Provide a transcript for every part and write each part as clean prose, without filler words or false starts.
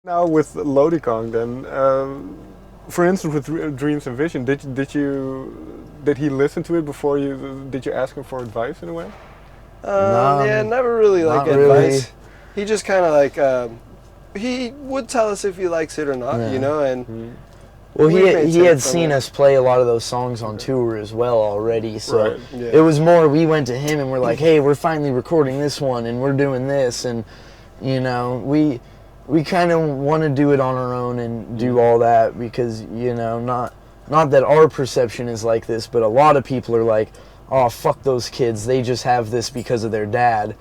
Now with Lody Kong, then, for instance, with Dreams and Vision, did he listen to it before you? Did you ask him for advice in a way? Yeah, never really like advice. Really. He just kind of like he would tell us if he likes it or not, you know, and. Well, he had seen us play a lot of those songs on tour as well already, so it was more we went to him and we're like, hey, we're finally recording this one and we're doing this, and you know, we kind of want to do it on our own and do all that because, you know, not that our perception is like this, but a lot of people are like, oh, fuck those kids, they just have this because of their dad.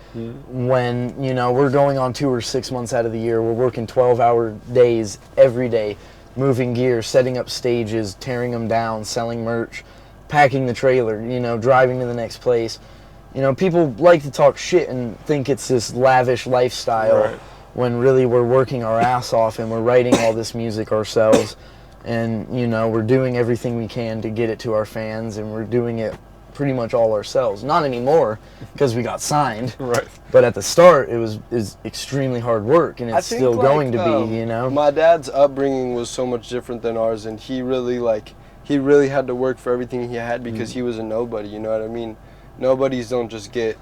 When, you know, we're going on tour 6 months out of the year, we're working 12-hour days every day, moving gear, setting up stages, tearing them down, selling merch, packing the trailer, you know, driving to the next place. You know, people like to talk shit and think it's this lavish lifestyle when really we're working our ass off and we're writing all this music ourselves, and, you know, we're doing everything we can to get it to our fans, and we're doing it pretty much all ourselves. Not anymore because we got signed. But at the start it was extremely hard work, and it's still going to be, you know. My dad's upbringing was so much different than ours, and he really had to work for everything he had because he was a nobody, you know what I mean? Nobodies don't just get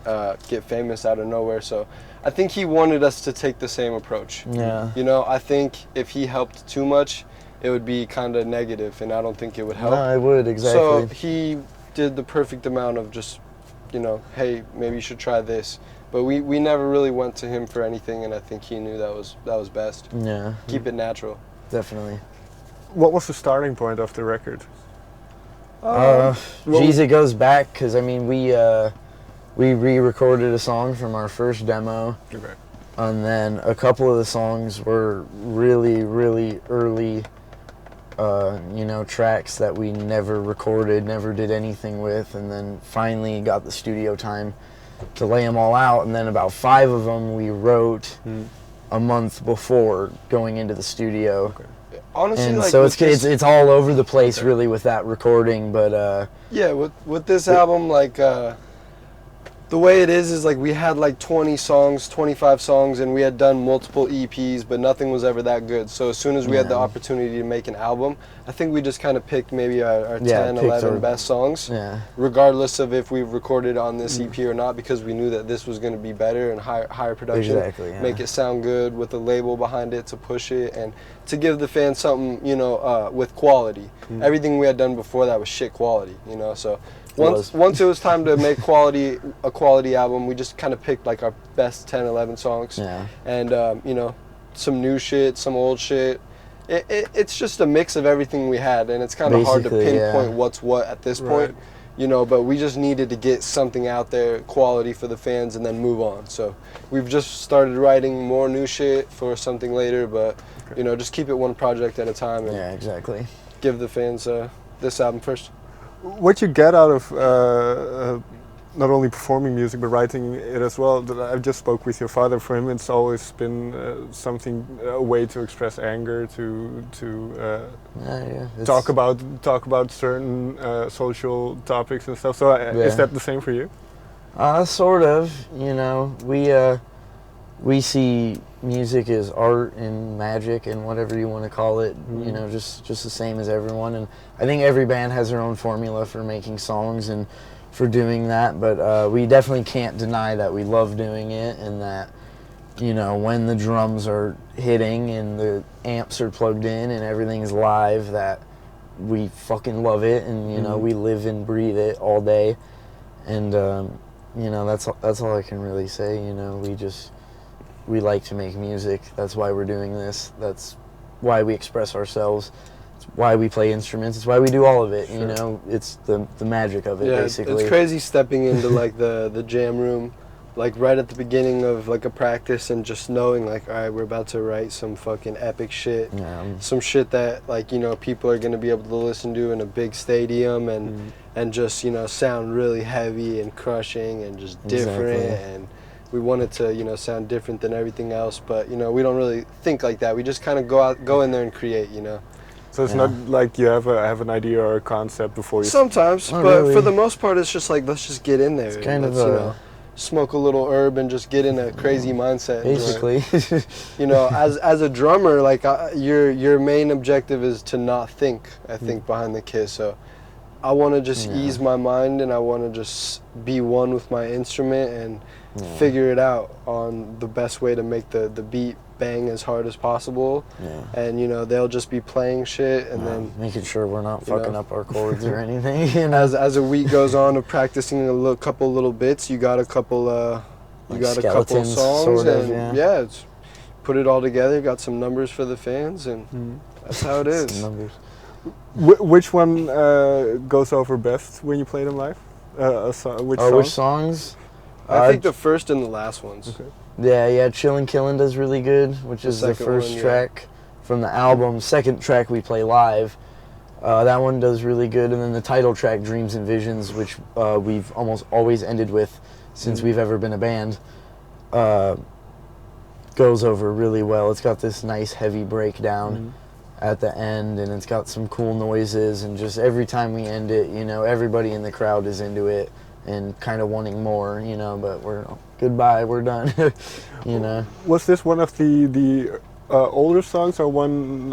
famous out of nowhere, so I think he wanted us to take the same approach. Yeah. You know, I think if he helped too much, it would be kind of negative, and I don't think it would help. No, it would, exactly. So he did the perfect amount of just, you know, hey, maybe you should try this. But we never really went to him for anything, and I think he knew that was best. Yeah. Keep it natural. Definitely. What was the starting point of the record? Geez, it goes back, because, I mean, we re-recorded a song from our first demo. And then a couple of the songs were really, really early you know, tracks that we never recorded, never did anything with, and then finally got the studio time to lay them all out, and then about 5 of them we wrote a month before going into the studio. Honestly, and like, so it's all over the place really with that recording, but yeah, with this album, like the way it is like we had like 20 songs, 25 songs, and we had done multiple EPs, but nothing was ever that good. So as soon as we had the opportunity to make an album, I think we just kind of picked maybe our 10, 11 best songs, regardless of if we recorded on this EP or not, because we knew that this was going to be better and higher production. Make it sound good with a label behind it to push it and to give the fans something, you know, with quality. Everything we had done before that was shit quality, you know, so once it was time to make a quality album, we just kind of picked like our best 10, 11 songs, and you know, some new shit, some old shit. It's just a mix of everything we had, and it's kind of hard to pinpoint what's what at this point, you know. But we just needed to get something out there, quality for the fans, and then move on. So we've just started writing more new shit for something later, but you know, just keep it one project at a time. And give the fans this album first. What you get out of not only performing music but writing it as well, I just spoke with your father. For him, it's always been a way to express anger, to talk about certain social topics and stuff. So is that the same for you? Sort of. You know, we see music as art and magic and whatever you want to call it, you know, just the same as everyone. And I think every band has their own formula for making songs and for doing that, but we definitely can't deny that we love doing it, and that, you know, when the drums are hitting and the amps are plugged in and everything's live, that we fucking love it, and, you know, we live and breathe it all day. And you know, that's all I can really say. You know, we like to make music. That's why we're doing this. That's why we express ourselves. It's why we play instruments. It's why we do all of it. You know, it's the magic of it, basically. It's crazy stepping into like the jam room, like right at the beginning of like a practice, and just knowing like, all right, we're about to write some fucking epic shit. Some shit that, like, you know, people are gonna be able to listen to in a big stadium, and just, you know, sound really heavy and crushing and just different. And we want it to, you know, sound different than everything else, but, you know, we don't really think like that. We just kind of go in there and create, you know. So it's not like you have an idea or a concept before you... Sometimes, but for the most part, it's just like, let's just get in there. It's kind of you know, smoke a little herb and just get in a crazy mindset. Basically. You know, as a drummer, like your main objective is to not think, I think, behind the kit. So I want to just ease my mind, and I want to just be one with my instrument and figure it out on the best way to make the beat bang as hard as possible. And you know, they'll just be playing shit, and then making sure we're not fucking up our chords or anything. You know? As a week goes on of practicing a couple little bits, you got a couple songs, sort of, and it's put it all together. Got some numbers for the fans, and that's how it is. Some numbers. Which one goes over best when you play them live? Which songs? I think the first and the last ones. Okay. Yeah, Chillin' Killin' does really good, which is the first track from the album. Second track we play live. That one does really good. And then the title track, Dreams and Visions, which we've almost always ended with since we've ever been a band, goes over really well. It's got this nice heavy breakdown at the end, and it's got some cool noises, and just every time we end it, you know, everybody in the crowd is into it and kind of wanting more, you know, but goodbye, we're done. You know. Was this one of the older songs, or one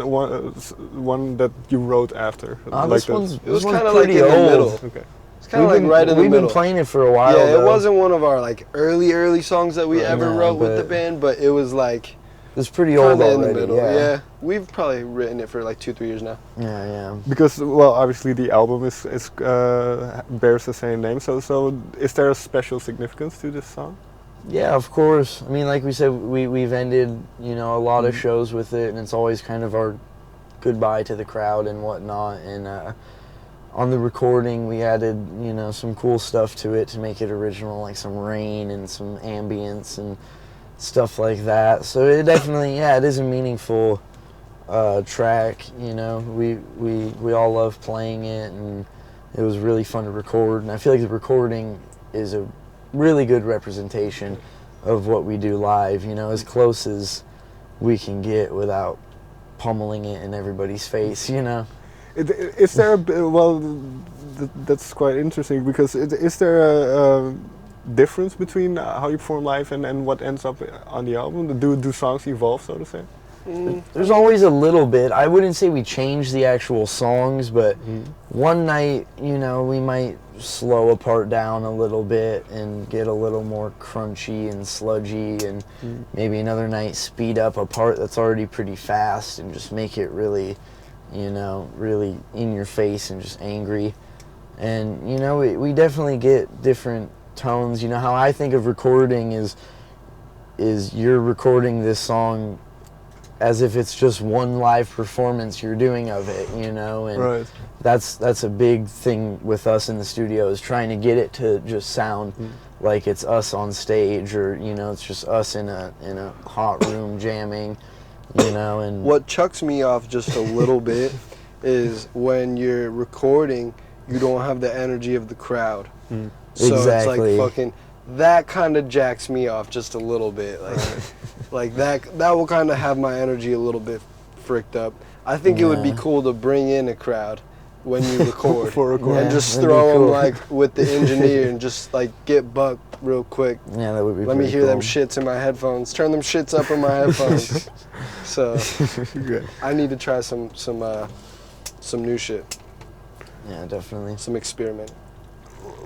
that you wrote after? This one's kind of like in the middle. Okay. It's kind of like right in the middle. We've been playing it for a while. Yeah, it wasn't one of our like early songs that we ever wrote with the band, but it was like it's pretty old already. In the middle. Yeah, we've probably written it for like 2-3 years now. Yeah. Because obviously the album is bears the same name. So is there a special significance to this song? Yeah, of course. I mean, like we said, we've ended, you know, a lot of shows with it, and it's always kind of our goodbye to the crowd and whatnot. And on the recording, we added, you know, some cool stuff to it to make it original, like some rain and some ambience and stuff like that. So it definitely, it is a meaningful track. You know, we all love playing it, and it was really fun to record. And I feel like the recording is a really good representation of what we do live, you know, as close as we can get without pummeling it in everybody's face, you know. Is there that's quite interesting, because is there a difference between how you perform live and what ends up on the album? Do songs evolve, so to say? There's always a little bit. I wouldn't say we change the actual songs, but one night, you know, we might slow a part down a little bit and get a little more crunchy and sludgy, and maybe another night speed up a part that's already pretty fast and just make it really, you know, really in your face and just angry. And, you know, we definitely get different tones. You know, how I think of recording is you're recording this song as if it's just one live performance you're doing of it, you know, and that's a big thing with us in the studio, is trying to get it to just sound like it's us on stage, or, you know, it's just us in a hot room jamming, you know. And what chucks me off just a little bit is when you're recording, you don't have the energy of the crowd. So exactly. It's like fucking, that kind of jacks me off just a little bit. Like that will kind of have my energy a little bit fricked up. I think it would be cool to bring in a crowd when you record and just throw them like with the engineer and just like get bucked real quick. Yeah, that would be. Let me hear them shits in my headphones. Turn them shits up in my headphones. So I need to try some new shit. Yeah, definitely. Some experiment.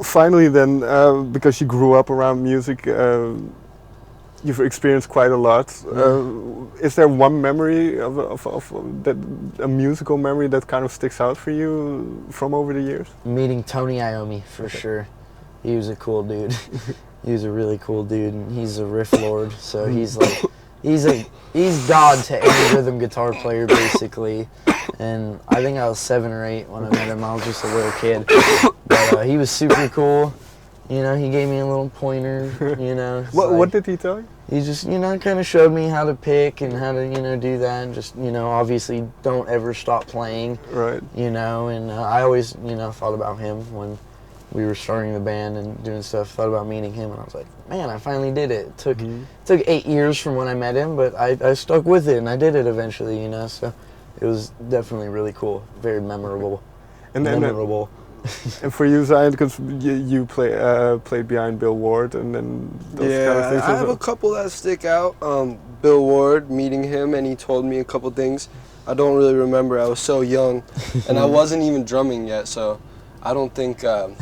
Finally then, because you grew up around music, you've experienced quite a lot. Is there one memory of that, a musical memory that kind of sticks out for you from over the years? Meeting Tommy Iommi, for sure. He was a cool dude. He was a really cool dude, and he's a riff lord. So he's like, he's God to any rhythm guitar player, basically. And I think I was 7 or 8 when I met him. I was just a little kid, but he was super cool. You know, he gave me a little pointer. You know. What did he tell you? He just, you know, kind of showed me how to pick and how to, you know, do that, and just, you know, obviously don't ever stop playing. Right. You know, and I always, you know, thought about him when we were starting the band and doing stuff. Thought about meeting him, and I was like, man, I finally did it. It took 8 years from when I met him, but I stuck with it and I did it eventually. You know, so it was definitely really cool, very memorable. And then memorable. And for you, Zyon, because you played behind Bill Ward, and then those kind of things. I have a couple that stick out. Bill Ward, meeting him, and he told me a couple things. I don't really remember. I was so young, and I wasn't even drumming yet, so I don't think I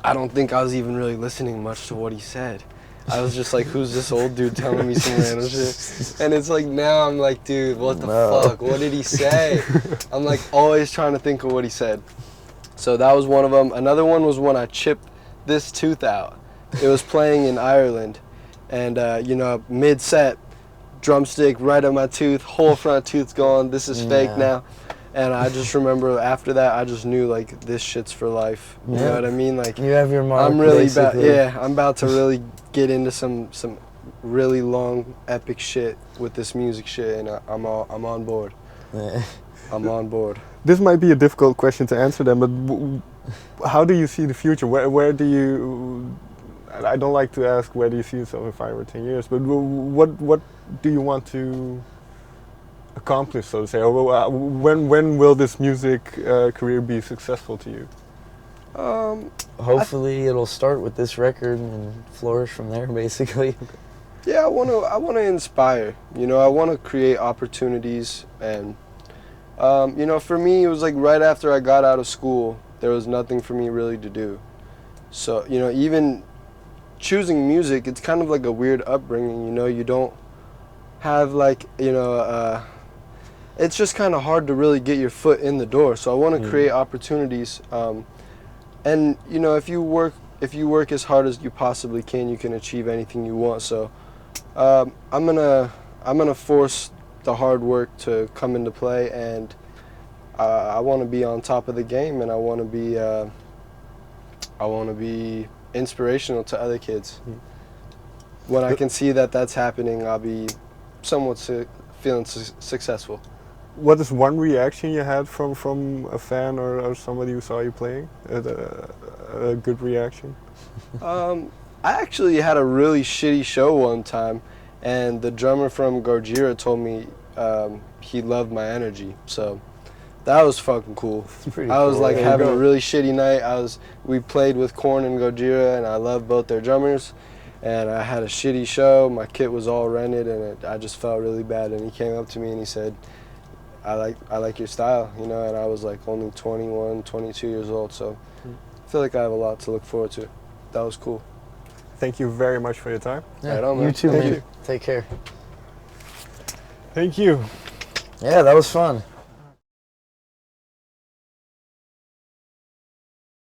was even really listening much to what he said. I was just like, who's this old dude telling me some random shit? And it's like now I'm like, dude, what the fuck? What did he say? I'm like always trying to think of what he said. So that was one of them. Another one was when I chipped this tooth out. It was playing in Ireland, and you know, mid-set, drumstick right on my tooth, whole front tooth's gone. This is fake now. And I just remember after that, I just knew like this shit's for life. You know what I mean? Like you have your mark. I'm really I'm about to really get into some really long epic shit with this music shit, and I'm on board. I'm on board. This might be a difficult question to answer, then, but how do you see the future? Where do you? I don't like to ask where do you see yourself in 5 or 10 years, but what do you want to accomplish, so to say? Or when will this music career be successful to you? Hopefully it'll start with this record and flourish from there, basically. Yeah, I want to inspire. You know, I want to create opportunities, and you know, for me, it was like right after I got out of school, there was nothing for me really to do. So, you know, even choosing music, it's kind of like a weird upbringing. You know, you don't have like, you know, it's just kind of hard to really get your foot in the door. So I want to create opportunities. And you know, if you work as hard as you possibly can, you can achieve anything you want. So I'm gonna force the hard work to come into play, and I want to be on top of the game, and I want to be inspirational to other kids. When I can see that that's happening, I'll be somewhat feeling successful. What is one reaction you had from a fan or somebody who saw you playing? A good reaction? I actually had a really shitty show one time, and the drummer from Gojira told me he loved my energy. So that was fucking cool. I was like having a really shitty night. We played with Korn and Gojira, and I love both their drummers. And I had a shitty show. My kit was all rented, and I just felt really bad. And he came up to me and he said, I like your style, you know, and I was like only 21, 22 years old, so I feel like I have a lot to look forward to. That was cool. Thank you very much for your time. Yeah, right on, man. you too, Thank man. you. Take care. Thank you. Yeah, that was fun.